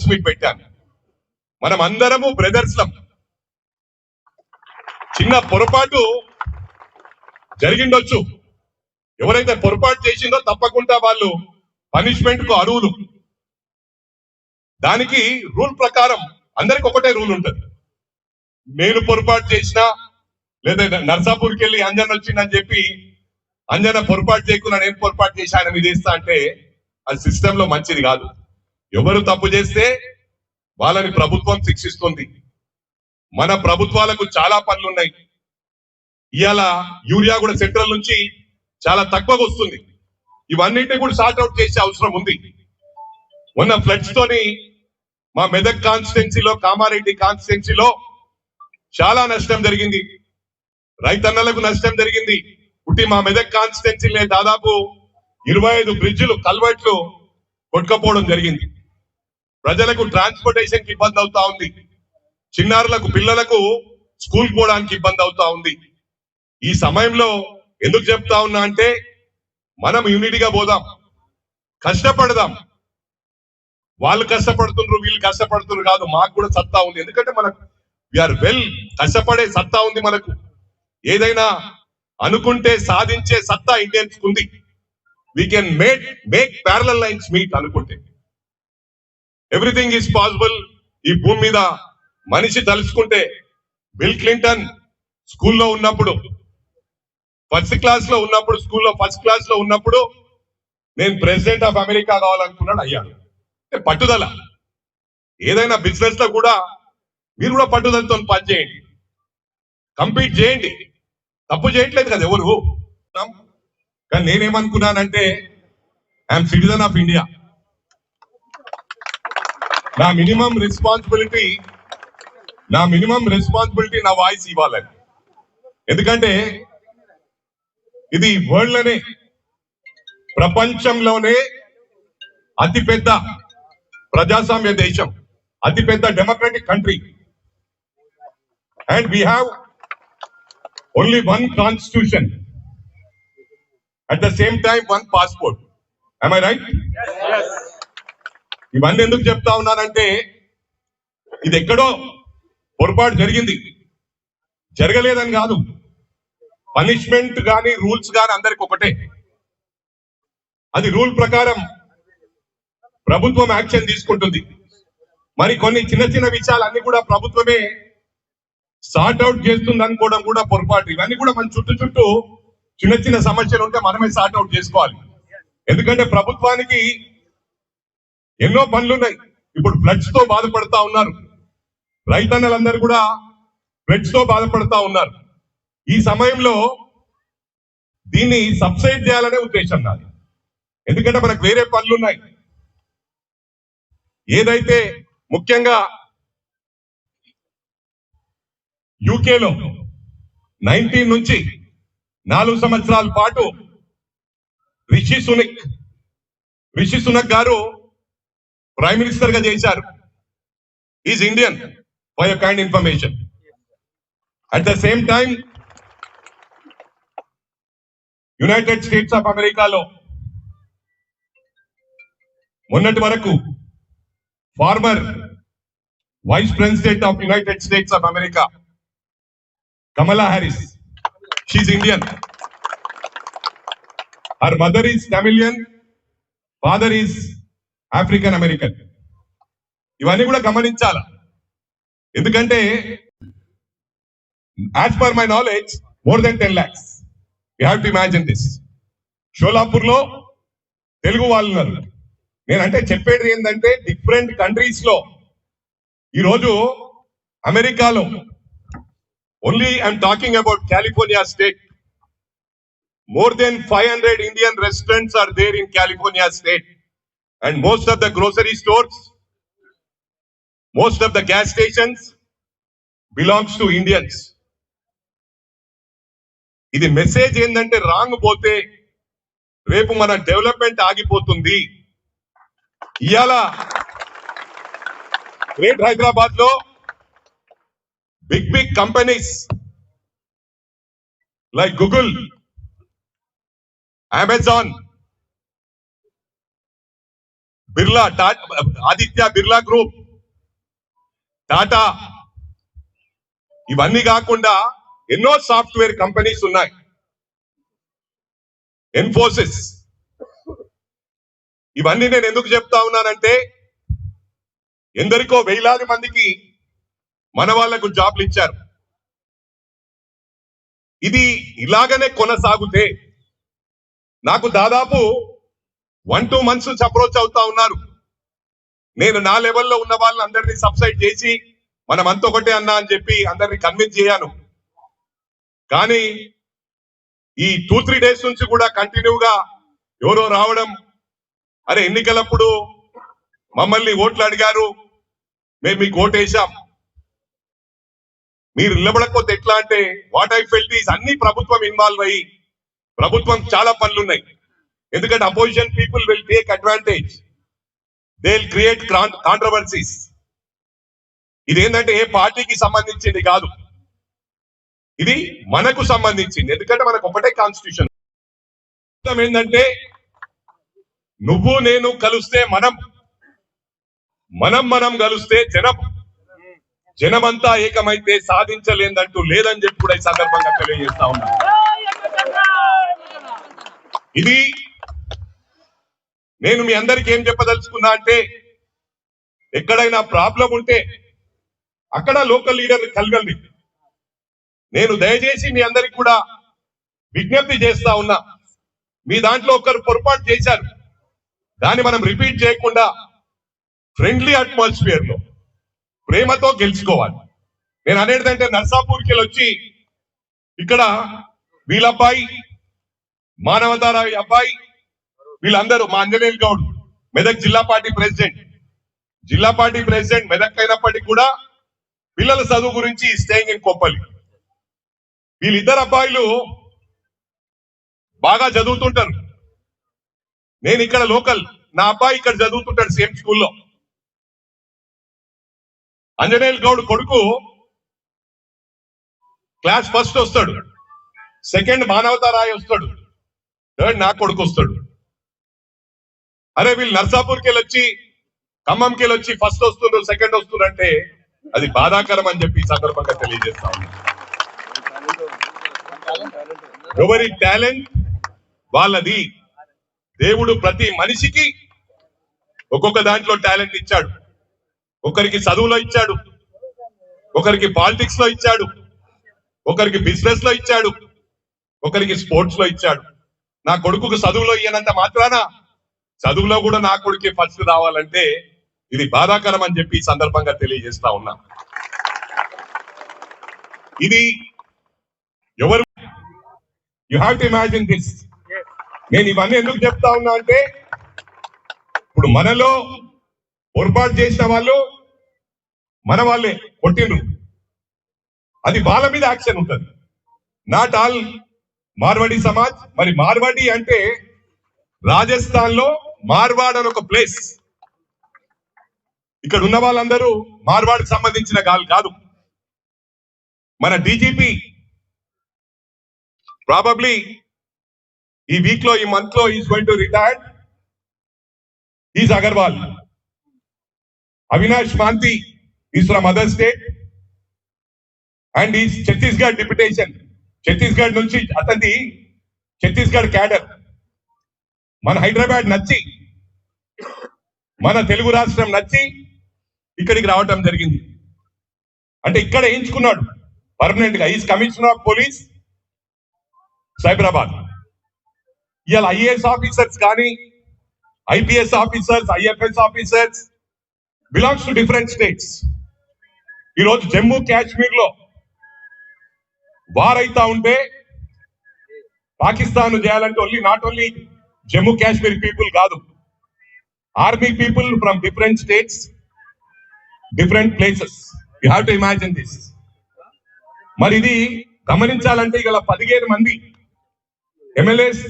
Press meet పెట్టాను. మనం అందరము బ్రదర్స్లం. చిన్న పొరపాటు జరిగిండొచ్చు. ఎవరైతే పొరపాటు చేసిందో తప్పకుండా వాళ్ళు పనిష్మెంట్ కు అర్హులు. దానికి రూల్ ప్రకారం అందరికి ఒకటే రూల్ ఉంటుంది. నేను పొరపాటు చేసినా లేదా నర్సాపూర్కి వెళ్ళి అంజన్ వచ్చిందని చెప్పి అంజన పొరపాటు చేయకుండా నేను పొరపాటు చేసి ఆయన మీద వేస్తా అంటే అది సిస్టమ్ లో మంచిది కాదు. ఎవరు తప్పు చేస్తే వాళ్ళని ప్రభుత్వం శిక్షిస్తుంది. మన ప్రభుత్వాలకు చాలా పనులు ఉన్నాయి. ఇవాళ యూరియా కూడా సెంట్రల్ నుంచి చాలా తక్కువగా వస్తుంది. ఇవన్నింటినీ కూడా సార్ట్ అవుట్ చేసే అవసరం ఉంది. మొన్న ఫ్లడ్స్ తోని మా మెదక్ కాన్స్టిట్యున్సీలో, కామారెడ్డి కాన్స్టిట్యున్సీలో చాలా నష్టం జరిగింది. రైతన్నలకు నష్టం జరిగింది. మా మెదక్ కాన్స్టిట్యున్సీలో దాదాపు 25 బ్రిడ్జిలు, కల్వర్ట్లు కొట్టుకపోవడం జరిగింది. ప్రజలకు ట్రాన్స్పోర్టేషన్ కి ఇబ్బంది అవుతా ఉంది. చిన్నారులకు, పిల్లలకు స్కూల్ పోవడానికి ఇబ్బంది అవుతా ఉంది. ఈ సమయంలో ఎందుకు చెప్తా ఉన్నా అంటే మనం యూనిటీగా పోదాం, కష్టపడదాం. వాళ్ళు కష్టపడుతున్నారు, వీళ్ళు కష్టపడుతున్నారు కాదు, మాకు కూడా సత్తా ఉంది. ఎందుకంటే మనకు వీఆర్ వెల్, కష్టపడే సత్తా ఉంది మనకు. ఏదైనా అనుకుంటే సాధించే సత్తా ఇండియన్స్ ఉంది. We can make parallel lines meet అనుకుంటే. Everything is possible. ఈ భూమి మీద మనిషి తలుచుకుంటే. బిల్ క్లింటన్ స్కూల్లో ఉన్నప్పుడు, ఫస్ట్ క్లాస్ లో ఉన్నప్పుడు, స్కూల్లో ఫస్ట్ క్లాస్ లో ఉన్నప్పుడు నేను ప్రెసిడెంట్ ఆఫ్ అమెరికా కావాలనుకున్నాడు, అయ్యాడు. పట్టుదల. ఏదైనా బిజినెస్ లో కూడా మీరు కూడా పట్టుదలతో పనిచేయండి, కంపీట్ చేయండి. తప్పు చేయట్లేదు కదా ఎవరు. కానీ నేనేమనుకున్నానంటే ఐఎమ్ సిటిజన్ ఆఫ్ ఇండియా, నా మినిమం రెస్పాన్సిబిలిటీ నా వాయిస్ ఇవ్వాలని. ఎందుకంటే ఇది వరల్డ్ లోనే, ప్రపంచంలోనే అతిపెద్ద ప్రజాస్వామ్య దేశం, అతిపెద్ద democratic country. And we have only one constitution, at the same time one passport. am I right? Yes. ఇవన్నీ ఎందుకు చెప్తా ఉన్నానంటే ఇది ఎక్కడో పొరపాటు జరిగింది, జరగలేదని కాదు. పనిష్మెంట్ కానీ రూల్స్ కానీ అందరికి ఒకటే. అది రూల్ ప్రకారం ప్రభుత్వం యాక్షన్ తీసుకుంటుంది. మరి కొన్ని చిన్న చిన్న విషయాలన్నీ కూడా ప్రభుత్వమే సార్ట్ అవుట్ చేస్తుంది అనుకోవడం కూడా పొరపాటు. ఇవన్నీ కూడా మన చుట్టూ చిన్న చిన్న సమస్యలు ఉంటే మనమే సార్ట్ అవుట్ చేసుకోవాలి. ఎందుకంటే ప్రభుత్వానికి ఎన్నో పనులున్నాయి. ఇప్పుడు ఫ్లడ్స్ తో బాధపడతా ఉన్నారు రైతన్నలందరూ కూడా, ఫ్లడ్స్ తో బాధపడతా ఉన్నారు. ఈ సమయంలో దీన్ని సబ్సైడ్ చేయాలనే ఉద్దేశం నాది. ఎందుకంటే మనకు వేరే పనులున్నాయి. ఏదైతే ముఖ్యంగా యూకేలో 19 నుంచి 4 సంవత్సరాల పాటు రిషి సునక్ గారు ప్రైమ్ మినిస్టర్ గా చేశారు. Is Indian, for your kind information. At the same time United States of అమెరికాలో మొన్నటి వరకు former vice president of United States of America Kamala Harris, she's Indian. Her mother is Tamilian, father is African American. ఇవన్నీ కూడా గమనించాల. ఎందుకంటే as per my knowledge more than 10 lakhs. You have to imagine this. Sholapur లో తెలుగు వాళ్ళు ఉన్నారు. నేనంటే చెప్పేది ఏంటంటే different countries లో ఈరోజు అమెరికాలో, only I'm talking about California state, more than 500 Indian restaurants are there in California state, and most of the grocery stores, most of the gas stations belongs to Indians. ఇది message ఏంటంటే wrong పోతే రేపు మన development ఆగిపోతుంది. ఇవాళ great Hyderabad లో big companies like Google, Amazon, Birla Aditya Birla group, Tata, ఇవన్నీ కాకుండా ఎన్నో సాఫ్ట్వేర్ కంపెనీస్ ఉన్నాయి, ఇన్ఫోసిస్. ఇవన్నీ నేను ఎందుకు చెప్తా ఉన్నానంటే ఎందరికో వేలాది మందికి మన వాళ్లకు జాబ్లు ఇచ్చారు. ఇది ఇలాగనే కొనసాగితే నాకు దాదాపు 1-2 months అప్రోచ్ అవుతా ఉన్నారు. నేను నా లెవెల్లో ఉన్న వాళ్ళని అందరినీ సబ్సైడ్ చేసి మనం అంత ఒకటే అన్నా అని చెప్పి అందరినీ కన్విన్స్ చేయాను. కానీ ఈ 2-3 days నుంచి కూడా కంటిన్యూగా ఎవరో రావడం, అరే ఎన్నికలప్పుడు మమ్మల్ని ఓట్లు అడిగారు, మేము మీకు ఓటేసాం, మీరు నిలబడకపోతే ఎట్లా అంటే వాట్ ఐ ఫెల్ట్ ఈస్ అన్ని ప్రభుత్వం ఇన్వాల్వ్ అయ్యి, ప్రభుత్వం చాలా పనులు ఉన్నాయి. ఎందుకంటే opposition people will take advantage, they will create controversies. ఇదేంటంటే ఏ పార్టీకి సంబంధించింది కాదు, ఇది మనకు సంబంధించింది. ఎందుకంటే మనకు ఒకటే కాన్స్టిట్యూషన్. ఏంటంటే నువ్వు నేను కలిస్తే మనం కలిస్తే జనమంతా ఏకమైతే సాధించలేదంటూ లేదని చెప్పి కూడా ఈ సందర్భంగా తెలియజేస్తా ఉన్నా. ఇది నేను మీ అందరికి ఏం చెప్పదలుచుకున్నా అంటే ఎక్కడైనా ప్రాబ్లం ఉంటే అక్కడ లోకల్ లీడర్ కలగండి. నేను దయచేసి మీ అందరికి కూడా విజ్ఞప్తి చేస్తా ఉన్నా, మీ దాంట్లో ఒకరు పొరపాటు చేశారు, దాన్ని మనం రిపీట్ చేయకుండా ఫ్రెండ్లీ అట్మాస్ఫియర్ లో ప్రేమతో గెలుచుకోవాలి. నేను అనేదంటే నర్సాపూర్కి వచ్చి ఇక్కడ వీళ్ళబ్బాయి, మానవతారావు అబ్బాయి, వీళ్ళందరూ మా అంజనేయులు గౌడ్ మెదక్ జిల్లా పార్టీ ప్రెసిడెంట్ మెదక్ అయినప్పటికీ కూడా పిల్లల చదువు గురించి స్టేయింగ్ ఇన్ కొప్పలి. వీళ్ళిద్దరు అబ్బాయిలు బాగా చదువుతుంటారు. నేను ఇక్కడ లోకల్, నా అబ్బాయి ఇక్కడ చదువుతుంటాడు సేమ్ స్కూల్లో. అంజనేయులు గౌడ్ కొడుకు క్లాస్ ఫస్ట్ వస్తాడు, సెకండ్ మానవతారాయ్ వస్తాడు, థర్డ్ నా కొడుకు వస్తాడు. అరే వీళ్ళు నర్సాపూర్కి వెళ్ళొచ్చి ఖమ్మంకి వెళ్ళొచ్చి ఫస్ట్ వస్తుండ్రు, సెకండ్ వస్తుండ్రు అంటే అది బాధాకరం అని చెప్పి ఈ సందర్భంగా తెలియజేస్తా ఉన్నా. ఎవరి టాలెంట్ వాళ్ళది. దేవుడు ప్రతి మనిషికి ఒక్కొక్క దాంట్లో టాలెంట్ ఇచ్చాడు. ఒకరికి చదువులో ఇచ్చాడు, ఒకరికి పాలిటిక్స్ లో ఇచ్చాడు, ఒకరికి బిజినెస్ లో ఇచ్చాడు, ఒకరికి స్పోర్ట్స్ లో ఇచ్చాడు. నా కొడుకుకు చదువులో ఇయ్యనంత మాత్రాన చదువులో కూడా నా కొడుకే ఫస్ట్ రావాలంటే ఇది బాధాకరం అని చెప్పి ఈ సందర్భంగా తెలియజేస్తా ఉన్నా. ఇది ఎవరు, you have to imagine this. నేను ఇవన్నీ ఎందుకు చెప్తా ఉన్నా అంటే ఇప్పుడు మనలో పొరపాటు చేసిన వాళ్ళు మన వాళ్ళే కొట్టిండ్రు, అది వాళ్ళ మీద యాక్షన్ ఉంటుంది. Not all Marwadi Samaj. మరి మార్వాడి అంటే రాజస్థాన్ లో మార్వాడ్ అని ఒక ప్లేస్. ఇక్కడ ఉన్న వాళ్ళందరూ మార్వాడికి సంబంధించిన కాదు. మన డీజీపీ ప్రాబబ్లీ ఈ వీక్ లో, ఈ మంత్ లో is going to retired. Is Agarwal. Avinash Manthi is from other state and is Chhattisgarh deputation. Chhattisgarh నుంచి అతని ఛత్తీస్గఢ్ క్యాడర్ మన హైదరాబాద్ నచ్చి, మన తెలుగు రాష్ట్రం నచ్చి ఇక్కడికి రావటం జరిగింది. అంటే ఇక్కడ ఎంచుకున్నాడు పర్మనెంట్ గా. Is commissioner of police Cyberabad. ఇవాళ ఐఏఎస్ ఆఫీసర్స్ కానీ, IPS officers, IFS officers belongs to different states. ఈరోజు జమ్మూ కాశ్మీర్ లో వార్ అయితా ఉంటే పాకిస్తాన్ చేయాలంటే not only Jammu Kashmir people కాదు, army people from different states, different places. You have to imagine this. మరి ఇది గమనించాలంటే ఇలా 15 మంది MLAs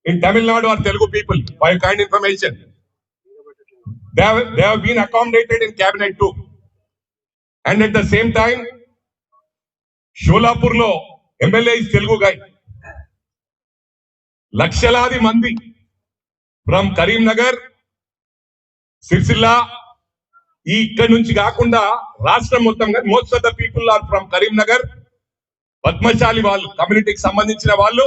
in Tamil Nadu are Telugu people, for your kind information. They have been accommodated in cabinet too. And at the same time, Sholapur lo MLA is Telugu guy. Lakshaladi mandi from Karimnagar, Sircilla ఈ ఇక్కడ నుంచి కాకుండా రాష్ట్రం మొత్తంగా most of the people are from Karimnagar, Padmashali వాళ్ళు కమ్యూనిటీకి సంబంధించిన వాళ్ళు